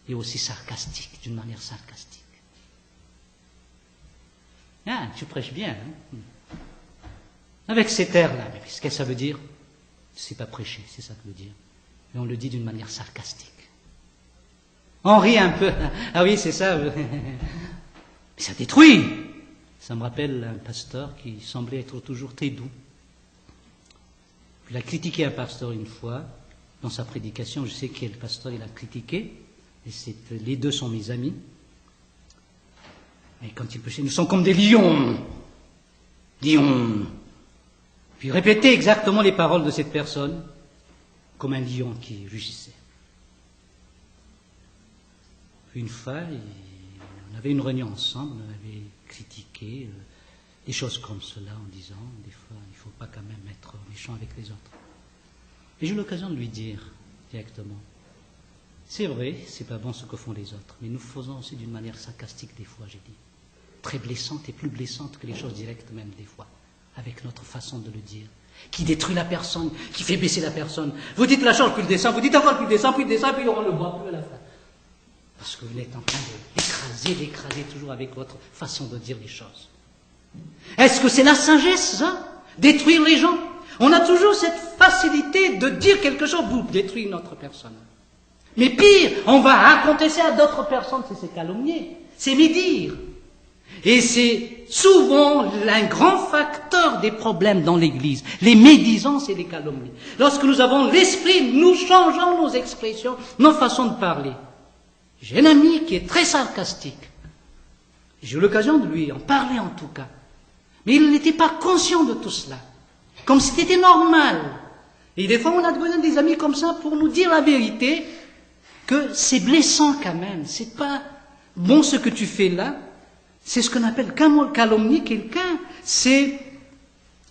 et aussi sarcastiques, d'une manière sarcastique. Ah, tu prêches bien, hein? Avec cet air-là, mais qu'est-ce que ça veut dire? C'est pas prêcher, c'est ça que ça veut dire. Et on le dit d'une manière sarcastique. On rit un peu. Ah oui, c'est ça. Mais ça détruit. Ça me rappelle un pasteur qui semblait être toujours très doux. Il a critiqué un pasteur une fois, dans sa prédication. Je sais quel pasteur il a critiqué. Et les deux sont mes amis. Et quand il prêchait, nous sommes comme des lions. Lions. Puis répétez exactement les paroles de cette personne, comme un lion qui rugissait. Une fois, on avait une réunion ensemble, on avait critiqué des choses comme cela en disant, des fois, il ne faut pas quand même être méchant avec les autres. Et j'ai eu l'occasion de lui dire directement, c'est vrai, c'est pas bon ce que font les autres, mais nous faisons aussi d'une manière sarcastique des fois, j'ai dit, très blessante et plus blessante que les choses directes même des fois, avec notre façon de le dire, qui détruit la personne, qui fait baisser la personne. Vous dites la chose, puis il descend, vous dites encore, puis il descend, puis on ne le voit plus à la fin. Parce que vous êtes en train d'écraser toujours avec votre façon de dire les choses. Est-ce que c'est la sagesse, ça? Détruire les gens? On a toujours cette facilité de dire quelque chose pour détruire notre personne. Mais pire, on va raconter ça à d'autres personnes, c'est calomnier, c'est médire. Et c'est souvent un grand facteur des problèmes dans l'Église, les médisances et les calomnies. Lorsque nous avons l'esprit, nous changeons nos expressions, nos façons de parler. J'ai un ami qui est très sarcastique. J'ai eu l'occasion de lui en parler en tout cas. Mais il n'était pas conscient de tout cela. Comme si c'était normal. Et des fois, on a besoin des amis comme ça pour nous dire la vérité, que c'est blessant quand même. C'est pas bon ce que tu fais là. C'est ce qu'on appelle calomnier quelqu'un. C'est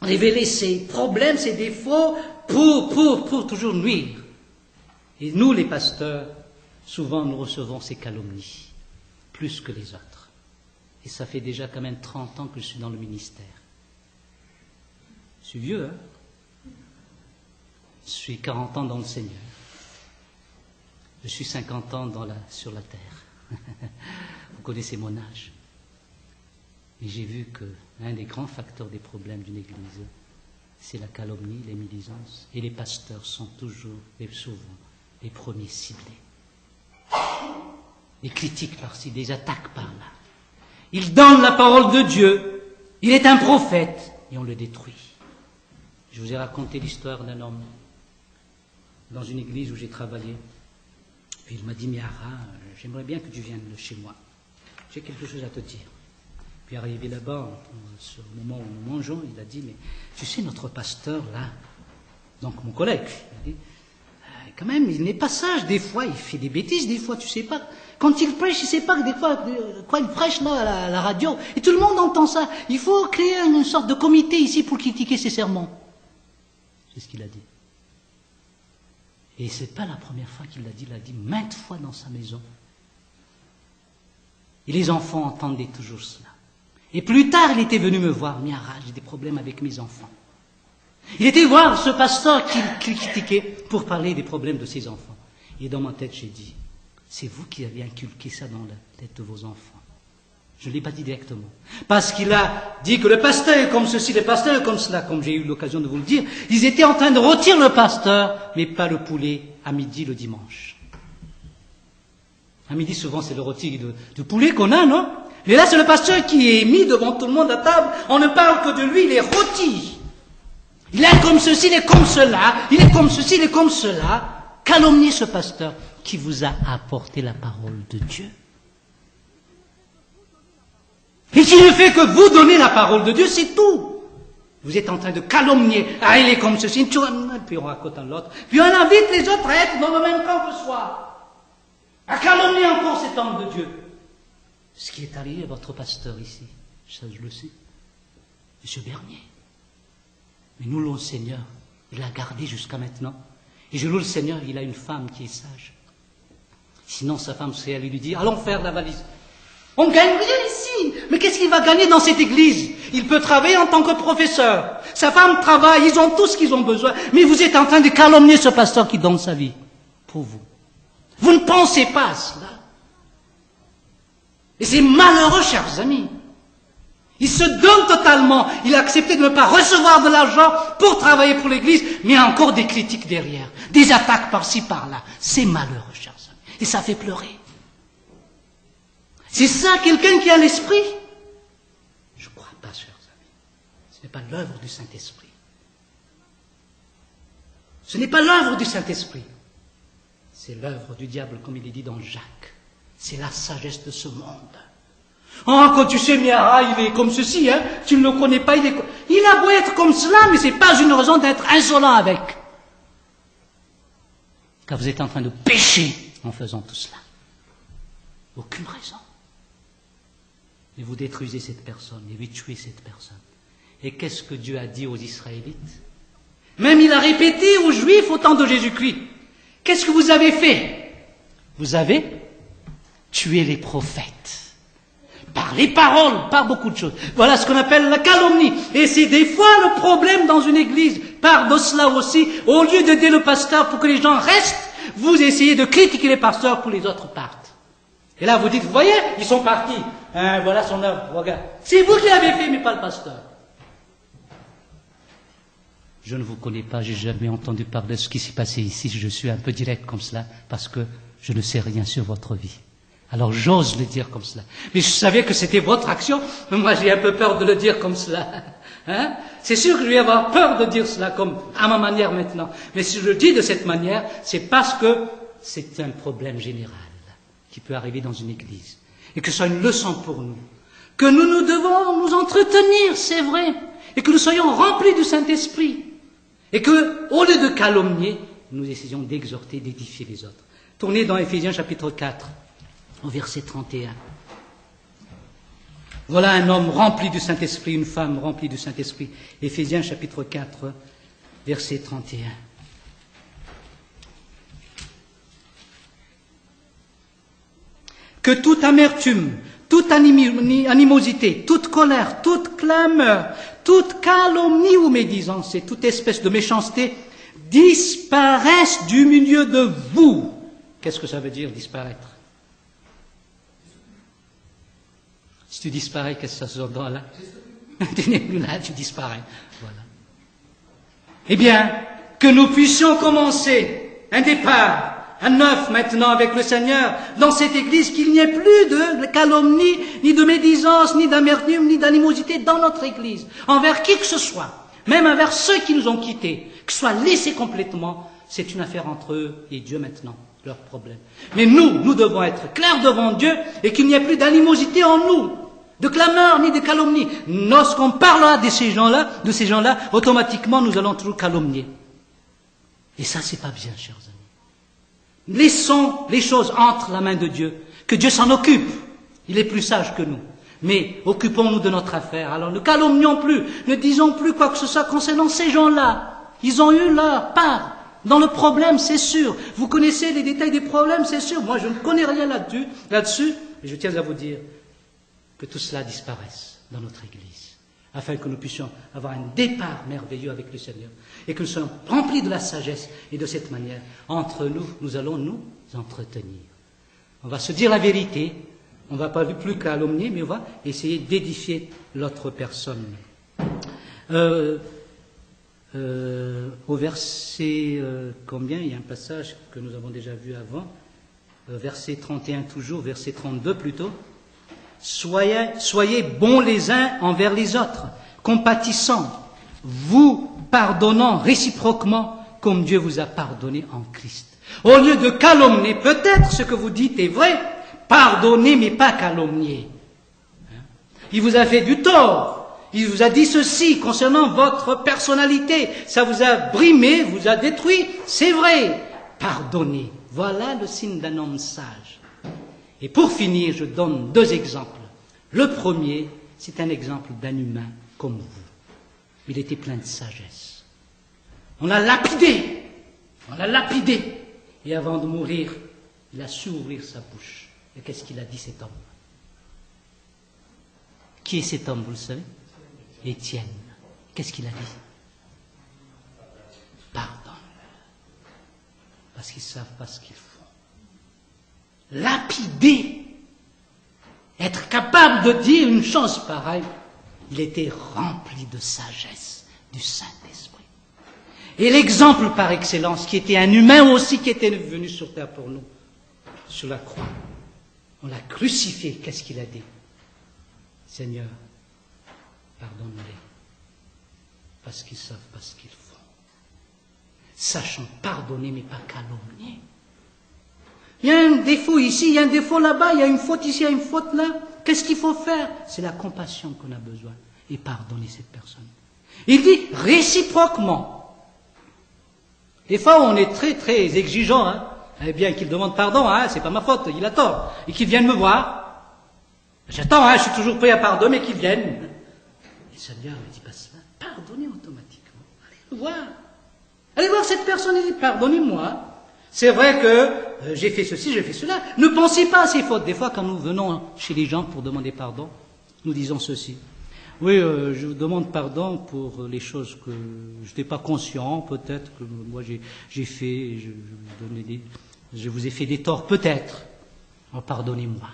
révéler ses problèmes, ses défauts pour toujours nuire. Et nous, les pasteurs, souvent nous recevons ces calomnies, plus que les autres. Et ça fait déjà quand même 30 ans que je suis dans le ministère. Je suis vieux, hein? Je suis 40 ans dans le Seigneur. Je suis 50 ans sur la terre. Vous connaissez mon âge. Et j'ai vu qu'un des grands facteurs des problèmes d'une Église, c'est la calomnie, les médisances. Et les pasteurs sont toujours et souvent les premiers ciblés. Des critiques par-ci, des attaques par-là. Il donne la parole de Dieu, il est un prophète, et on le détruit. Je vous ai raconté l'histoire d'un homme dans une église où j'ai travaillé. Puis il m'a dit, Miara, j'aimerais bien que tu viennes chez moi. J'ai quelque chose à te dire. Puis arrivé là-bas, au moment où nous mangeons, il a dit, mais tu sais, notre pasteur là, donc mon collègue, il a dit, quand même, il n'est pas sage, des fois, il fait des bêtises, des fois, tu sais pas. Quand il prêche, il sait pas que des fois, quoi il prêche là à la radio, et tout le monde entend ça. Il faut créer une sorte de comité ici pour critiquer ses sermons. C'est ce qu'il a dit. Et c'est pas la première fois qu'il l'a dit, il l'a dit maintes fois dans sa maison. Et les enfants entendaient toujours cela. Et plus tard, il était venu me voir, Miara, j'ai des problèmes avec mes enfants. Il était voir ce pasteur qui critiquait pour parler des problèmes de ses enfants. Et dans ma tête, j'ai dit, c'est vous qui avez inculqué ça dans la tête de vos enfants. Je ne l'ai pas dit directement. Parce qu'il a dit que le pasteur est comme ceci, le pasteur est comme cela, comme j'ai eu l'occasion de vous le dire. Ils étaient en train de rôtir le pasteur, mais pas le poulet, à midi le dimanche. À midi, souvent, c'est le rôti de poulet qu'on a, non? Mais là, c'est le pasteur qui est mis devant tout le monde à table. On ne parle que de lui, il est rôti. Il est comme ceci, il est comme cela, il est comme ceci, il est comme cela. Calomniez ce pasteur qui vous a apporté la parole de Dieu. Et qui ne fait que vous donner la parole de Dieu, c'est tout. Vous êtes en train de calomnier. Ah, il est comme ceci, puis on raconte à l'autre. Puis on invite les autres à être dans le même camp que soi. À calomnier encore cet homme de Dieu. Ce qui est arrivé à votre pasteur ici, ça je le sais, M. Bernier. Mais nous, le Seigneur, il l'a gardé jusqu'à maintenant. Et je loue le Seigneur, il a une femme qui est sage. Sinon, sa femme serait allée lui dire, allons faire la valise. On gagne rien ici. Mais qu'est-ce qu'il va gagner dans cette église? Il peut travailler en tant que professeur. Sa femme travaille, ils ont tout ce qu'ils ont besoin. Mais vous êtes en train de calomnier ce pasteur qui donne sa vie pour vous. Vous ne pensez pas à cela. Et c'est malheureux, chers amis. Il se donne totalement. Il a accepté de ne pas recevoir de l'argent pour travailler pour l'Église, mais il y a encore des critiques derrière, des attaques par-ci, par-là. C'est malheureux, chers amis. Et ça fait pleurer. C'est ça, quelqu'un qui a l'esprit? Je ne crois pas, chers amis. Ce n'est pas l'œuvre du Saint-Esprit. Ce n'est pas l'œuvre du Saint-Esprit. C'est l'œuvre du diable, comme il est dit dans Jacques. C'est la sagesse de ce monde. Oh, quand tu sais, Miara, il est comme ceci, hein, tu ne le connais pas, il a beau être comme cela, mais ce n'est pas une raison d'être insolent avec. Car vous êtes en train de pécher en faisant tout cela. Aucune raison. Mais vous détruisez cette personne, et vous tuez cette personne. Et qu'est-ce que Dieu a dit aux Israélites? Même il a répété aux Juifs au temps de Jésus-Christ. Qu'est-ce que vous avez fait? Vous avez tué les prophètes. Par les paroles, par beaucoup de choses. Voilà ce qu'on appelle la calomnie. Et c'est des fois le problème dans une église. Par de cela aussi, au lieu d'aider le pasteur pour que les gens restent, vous essayez de critiquer les pasteurs pour que les autres partent. Et là, vous dites, vous voyez, ils sont partis. Hein, voilà son œuvre, regarde. C'est vous qui l'avez fait, mais pas le pasteur. Je ne vous connais pas, j'ai jamais entendu parler de ce qui s'est passé ici. Je suis un peu direct comme cela, parce que je ne sais rien sur votre vie. Alors j'ose le dire comme cela. Mais je savais que c'était votre action, mais moi j'ai un peu peur de le dire comme cela. Hein? C'est sûr que je vais avoir peur de dire cela comme à ma manière maintenant. Mais si je le dis de cette manière, c'est parce que c'est un problème général qui peut arriver dans une église. Et que ce soit une leçon pour nous. Que nous devons nous entretenir, c'est vrai. Et que nous soyons remplis du Saint-Esprit. Et que, au lieu de calomnier, nous essayons d'exhorter, d'édifier les autres. Tournez dans Éphésiens chapitre 4, au verset 31. Voilà un homme rempli du Saint-Esprit, une femme remplie du Saint-Esprit. Éphésiens chapitre 4, verset 31. Que toute amertume, toute animosité, toute colère, toute clameur, toute calomnie ou médisance et toute espèce de méchanceté disparaissent du milieu de vous. Qu'est-ce que ça veut dire, disparaître? Si tu disparais, qu'est-ce que ça s'entend là? Tu n'es plus là, tu disparais. Voilà. Eh bien, que nous puissions commencer un départ à neuf maintenant avec le Seigneur dans cette Église, qu'il n'y ait plus de calomnie, ni de médisance, ni d'amertume, ni d'animosité dans notre Église, envers qui que ce soit, même envers ceux qui nous ont quittés, que ce soit laissé complètement. C'est une affaire entre eux et Dieu maintenant, leur problème. Mais nous devons être clairs devant Dieu et qu'il n'y ait plus d'animosité en nous, de clameur ni de calomnie. Lorsqu'on parlera de ces gens-là, automatiquement nous allons toujours calomnier. Et ça, c'est pas bien, chers amis. Laissons les choses entre la main de Dieu, que Dieu s'en occupe. Il est plus sage que nous. Mais occupons-nous de notre affaire. Alors ne calomnions plus, ne disons plus quoi que ce soit concernant ces gens-là. Ils ont eu leur part dans le problème, c'est sûr. Vous connaissez les détails des problèmes, c'est sûr. Moi, je ne connais rien là-dessus. Et je tiens à vous dire que tout cela disparaisse dans notre Église, afin que nous puissions avoir un départ merveilleux avec le Seigneur, et que nous soyons remplis de la sagesse, et de cette manière, entre nous, nous allons nous entretenir. On va se dire la vérité, on ne va pas plus calomnier, mais on va essayer d'édifier l'autre personne. Au verset combien? Il y a un passage que nous avons déjà vu avant, verset 31 toujours, verset 32 plutôt. Soyez bons les uns envers les autres, compatissants, vous pardonnant réciproquement comme Dieu vous a pardonné en Christ. Au lieu de calomnier, peut-être ce que vous dites est vrai, pardonnez mais pas calomnier. Il vous a fait du tort, il vous a dit ceci concernant votre personnalité, ça vous a brimé, vous a détruit, c'est vrai, pardonnez. Voilà le signe d'un homme sage. Et pour finir, je donne deux exemples. Le premier, c'est un exemple d'un humain comme vous. Il était plein de sagesse. On l'a lapidé. Et avant de mourir, il a su ouvrir sa bouche. Et qu'est-ce qu'il a dit, cet homme? Qui est cet homme, vous le savez? Étienne. Qu'est-ce qu'il a dit? Pardonne-le. Parce qu'ils ne savent pas ce qu'ils font. Lapider, être capable de dire une chose pareille, il était rempli de sagesse du Saint-Esprit. Et l'exemple par excellence, qui était un humain aussi, qui était venu sur terre pour nous, sur la croix, on l'a crucifié, qu'est-ce qu'il a dit? Seigneur, pardonne-les, parce qu'ils ne savent pas ce qu'ils font. Sachant pardonner, mais pas calomnier. Il y a un défaut ici, il y a un défaut là-bas, il y a une faute ici, il y a une faute là. Qu'est-ce qu'il faut faire? C'est la compassion qu'on a besoin. Et pardonner cette personne. Il dit réciproquement. Des fois, on est très, très exigeant. Eh bien, qu'il demande pardon, c'est pas ma faute, il a tort. Et qu'il vienne me voir. J'attends, je suis toujours prêt à pardonner, mais qu'il vienne. Et le Seigneur me dit pas cela. Pardonnez automatiquement. Allez voir. Allez voir cette personne et dit pardonnez-moi. C'est vrai que j'ai fait ceci, j'ai fait cela. Ne pensez pas à ces fautes. Des fois, quand nous venons chez les gens pour demander pardon, nous disons ceci. Oui, je vous demande pardon pour les choses que je n'étais pas conscient, peut-être que moi j'ai fait, je vous ai fait des torts, peut-être. Oh, pardonnez-moi.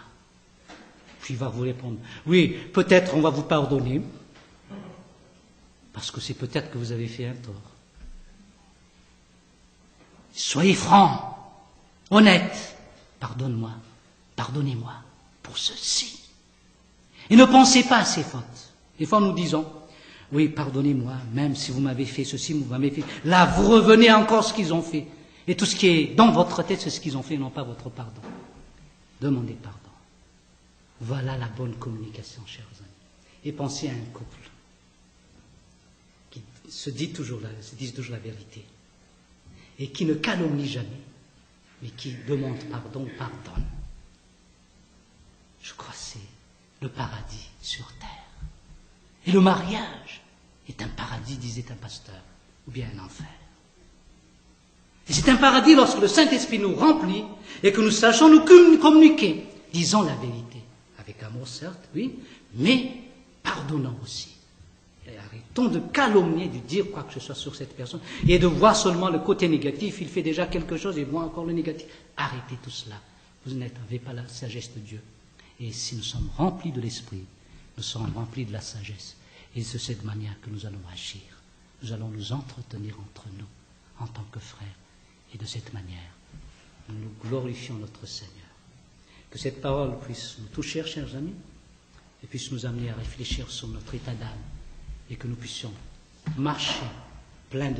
Puis il va vous répondre, oui, peut-être on va vous pardonner, parce que c'est peut-être que vous avez fait un tort. Soyez franc, honnête. Pardonne-moi, pardonnez-moi pour ceci. Et ne pensez pas à ces fautes. Des fois nous disons, oui, pardonnez-moi, même si vous m'avez fait ceci, vous m'avez fait... Là, vous revenez encore ce qu'ils ont fait. Et tout ce qui est dans votre tête, c'est ce qu'ils ont fait, non pas votre pardon. Demandez pardon. Voilà la bonne communication, chers amis. Et pensez à un couple qui se disent toujours la vérité et qui ne calomnie jamais, mais qui demande pardon, pardonne. Je crois que c'est le paradis sur terre. Et le mariage est un paradis, disait un pasteur, ou bien un enfer. Et c'est un paradis lorsque le Saint-Esprit nous remplit et que nous sachons nous communiquer, disons la vérité, avec amour certes, oui, mais pardonnant aussi. Et arrêtons de calomnier, de dire quoi que ce soit sur cette personne et de voir seulement le côté négatif. Il fait déjà quelque chose et voit encore le négatif. Arrêtez tout cela. Vous n'avez pas la sagesse de Dieu. Et si nous sommes remplis de l'Esprit, nous sommes remplis de la sagesse. Et c'est de cette manière que nous allons agir. Nous allons nous entretenir entre nous en tant que frères. Et de cette manière, nous glorifions notre Seigneur. Que cette parole puisse nous toucher, chers amis, et puisse nous amener à réfléchir sur notre état d'âme, et que nous puissions marcher plein de